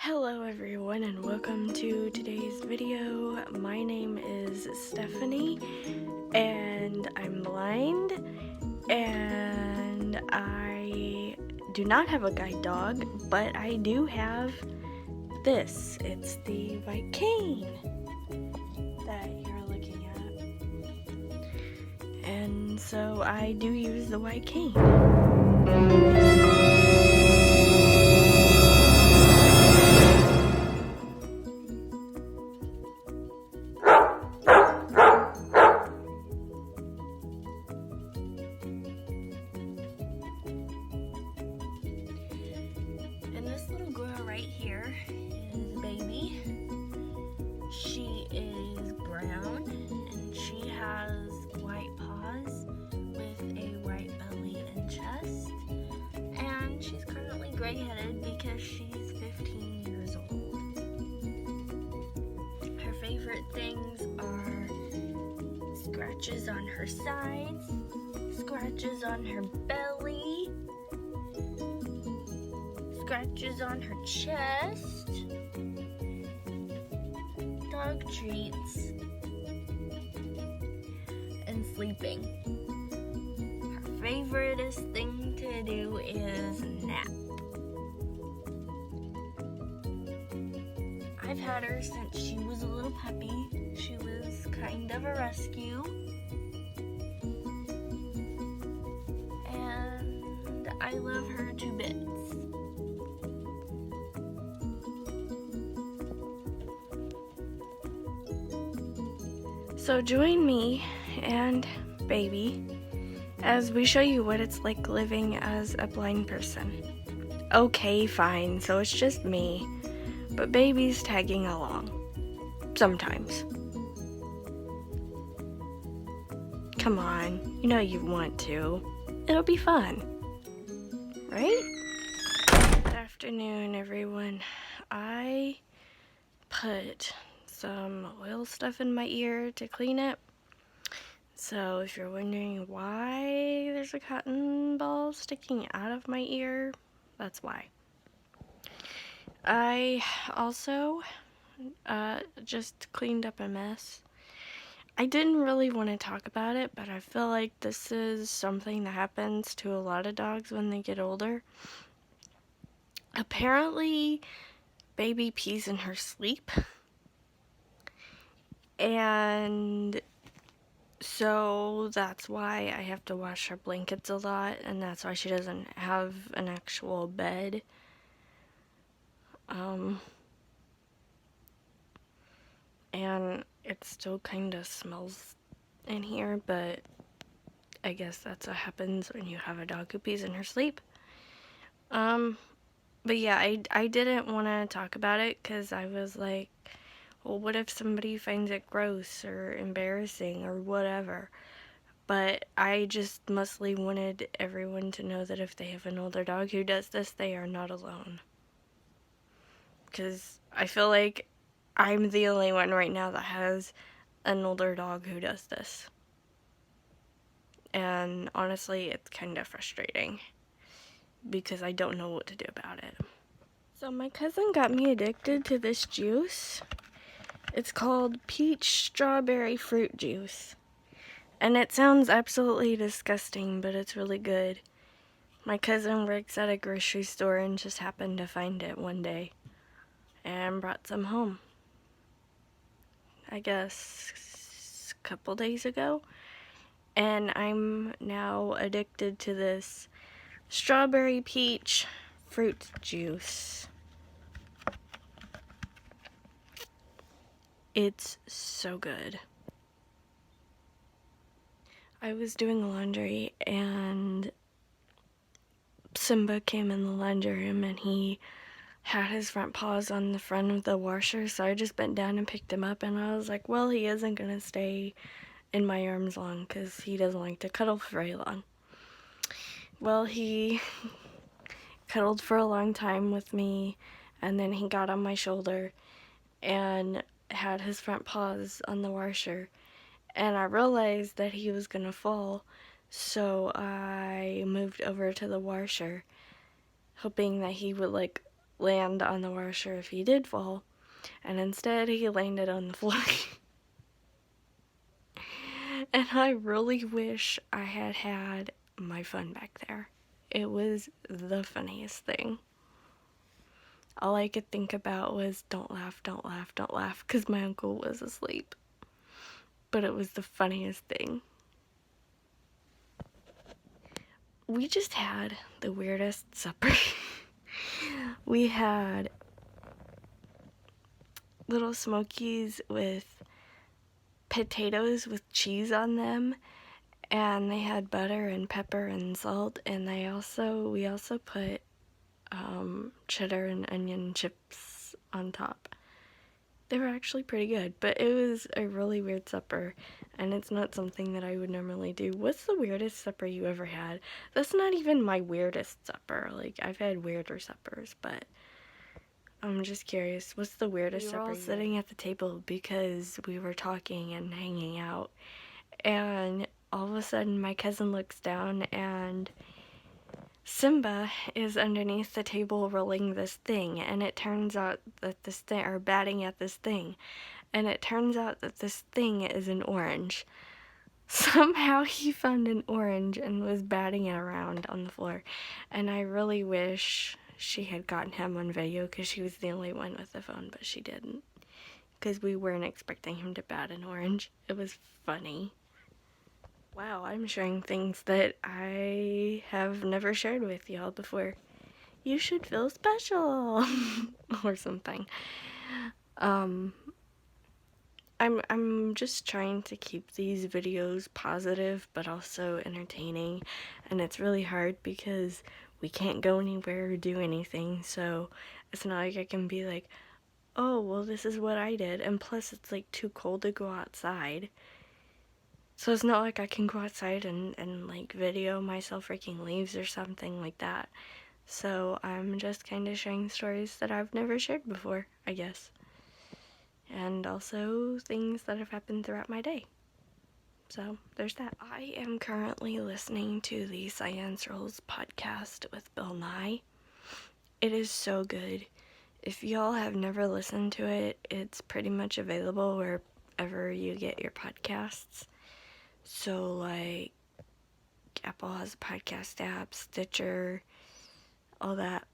Hello everyone and welcome to today's video. My name is Stephanie and I'm blind and I do not have a guide dog, but I do have this. It's the white cane that you're looking at. And so I do use the white cane. And this little girl right here is Baby. She is brown and she has white paws with a white belly and chest. And she's currently gray-headed because she's 15 years old. Her favorite things are scratches on her sides, scratches on her belly, scratches on her chest, dog treats, and sleeping. Her favoriteest thing to do is nap. I've had her since she was a little puppy. She was kind of a rescue. And I love her to bits. So join me and Baby as we show you what it's like living as a blind person. Okay, fine, so it's just me, but Baby's tagging along. Sometimes. Come on, you know you want to. It'll be fun. Right? Good afternoon, everyone. I put some oil stuff in my ear to clean it. So if you're wondering why there's a cotton ball sticking out of my ear, that's why. I also just cleaned up a mess. I didn't really want to talk about it, but I feel like this is something that happens to a lot of dogs when they get older. Apparently, Baby pees in her sleep. And so that's why I have to wash her blankets a lot, and that's why she doesn't have an actual bed. And it still kind of smells in here, but I guess that's what happens when you have a dog who pees in her sleep. But yeah, I didn't want to talk about it because I was like, well, what if somebody finds it gross or embarrassing or whatever? But I just mostly wanted everyone to know that if they have an older dog who does this, they are not alone. Because I feel like I'm the only one right now that has an older dog who does this. And honestly, it's kind of frustrating because I don't know what to do about it. So my cousin got me addicted to this juice. It's called peach strawberry fruit juice. And it sounds absolutely disgusting, but it's really good. My cousin works at a grocery store and just happened to find it one day and brought some home. I guess a couple days ago. And I'm now addicted to this strawberry peach fruit juice. It's so good. I was doing laundry and Simba came in the laundry room and he had his front paws on the front of the washer, so I just bent down and picked him up, and I was like, well, he isn't gonna stay in my arms long because he doesn't like to cuddle for very long. Well, he cuddled for a long time with me, and then he got on my shoulder and had his front paws on the washer, and I realized that he was gonna fall, so I moved over to the washer, hoping that he would like land on the washer if he did fall, and instead he landed on the floor. And I really wish I had had my phone back there. It was the funniest thing. All I could think about was don't laugh, don't laugh, don't laugh, because my uncle was asleep. But it was the funniest thing. We just had the weirdest supper. We had little smokies with potatoes with cheese on them, and they had butter and pepper and salt, and we also put cheddar and onion chips on top. They were actually pretty good, but it was a really weird supper, and it's not something that I would normally do. What's the weirdest supper you ever had? That's not even my weirdest supper. Like, I've had weirder suppers, but I'm just curious. What's the weirdest supper? We were all sitting at the table because we were talking and hanging out, and all of a sudden my cousin looks down and Simba is underneath the table rolling this thing, and it turns out that this thing, or batting at this thing, and it turns out that this thing is an orange. Somehow he found an orange and was batting it around on the floor, and I really wish she had gotten him on video because she was the only one with the phone, but she didn't, because we weren't expecting him to bat an orange. It was funny. Wow, I'm sharing things that I have never shared with y'all before. You should feel special or something. I'm just trying to keep these videos positive but also entertaining, and it's really hard because we can't go anywhere or do anything, so it's not like I can be like, oh, well, this is what I did, and plus it's like too cold to go outside. So it's not like I can go outside and like video myself raking leaves or something like that. So I'm just kind of sharing stories that I've never shared before, I guess. And also things that have happened throughout my day. So there's that. I am currently listening to the Science Rules podcast with Bill Nye. It is so good. If y'all have never listened to it, it's pretty much available wherever you get your podcasts. So, like, Apple has a podcast app, Stitcher, all that.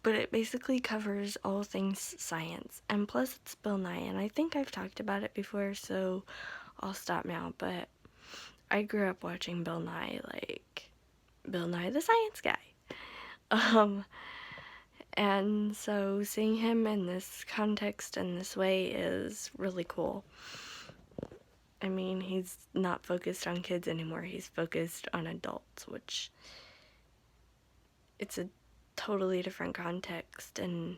But it basically covers all things science. And plus, it's Bill Nye. And I think I've talked about it before, so I'll stop now. But I grew up watching Bill Nye, like Bill Nye the Science Guy. And so seeing him in this context in this way is really cool. I mean, he's not focused on kids anymore. He's focused on adults, which it's a totally different context and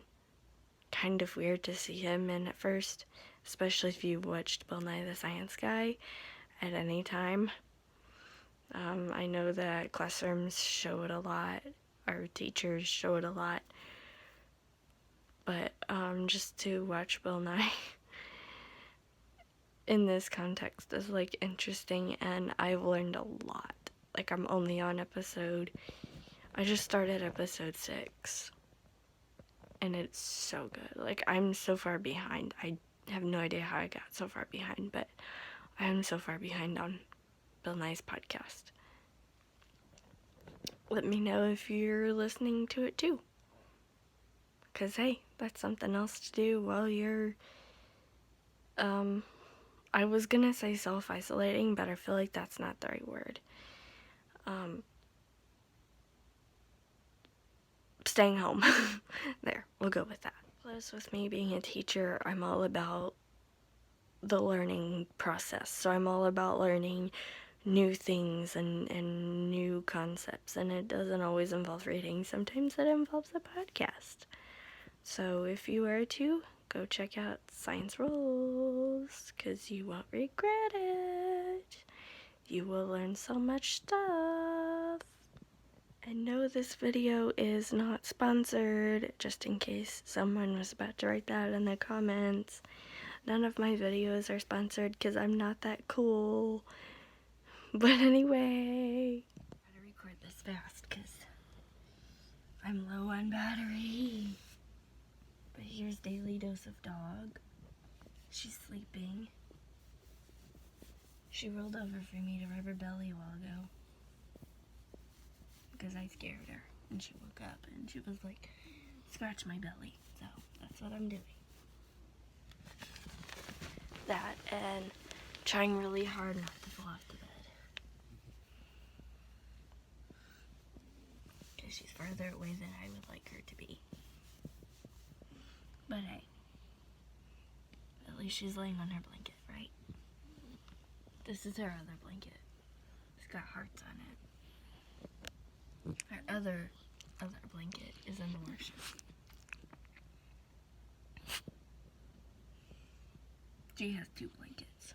kind of weird to see him in at first, especially if you watched Bill Nye the Science Guy at any time. I know that classrooms show it a lot, our teachers show it a lot, but just to watch Bill Nye in this context is like interesting, and I've learned a lot. Like, I'm only on I just started episode 6, and it's so good. Like, I'm so far behind. I have no idea how I got so far behind, but I am so far behind on Bill Nye's podcast. Let me know if you're listening to it too, because hey, that's something else to do while you're I was gonna say self-isolating, but I feel like that's not the right word. Staying home. There, we'll go with that. Plus, with me being a teacher, I'm all about the learning process. So I'm all about learning new things and new concepts, and it doesn't always involve reading. Sometimes it involves a podcast. So if you are too, go check out Science Rules, because you won't regret it. You will learn so much stuff. And no, this video is not sponsored, just in case someone was about to write that in the comments. None of my videos are sponsored because I'm not that cool. But anyway, I gotta record this fast because I'm low on battery. But here's Daily Dose of Dog. She's sleeping. She rolled over for me to rub her belly a while ago. Because I scared her. And she woke up and she was like, scratch my belly. So that's what I'm doing. That and trying really hard not to fall off the bed. Because she's further away than I would like her to be. But hey, at least she's laying on her blanket, right? This is her other blanket. It's got hearts on it. Her other blanket is in the workshop. She has 2 blankets.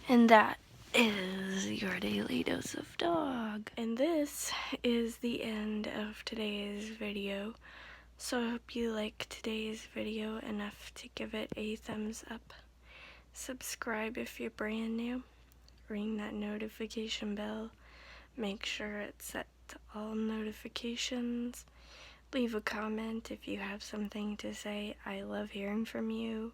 And that is your Daily Dose of Dog. And this is the end of today's video. So I hope you liked today's video enough to give it a thumbs up. Subscribe if you're brand new. Ring that notification bell. Make sure it's set to all notifications. Leave a comment if you have something to say. I love hearing from you.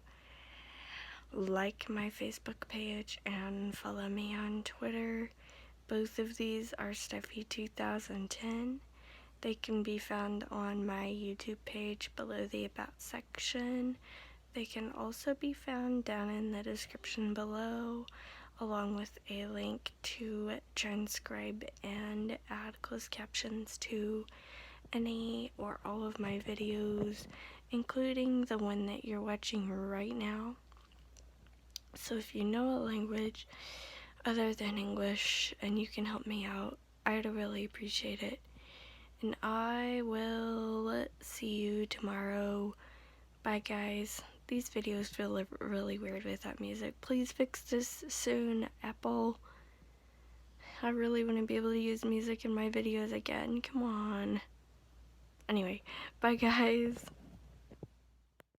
Like my Facebook page and follow me on Twitter. Both of these are Steffi2010. They can be found on my YouTube page below the About section. They can also be found down in the description below, along with a link to transcribe and add closed captions to any or all of my videos, including the one that you're watching right now. So if you know a language other than English and you can help me out, I'd really appreciate it. And I will see you tomorrow. Bye guys. These videos feel really weird without music. Please fix this soon, Apple. I really want to be able to use music in my videos again. Come on. Anyway, bye guys.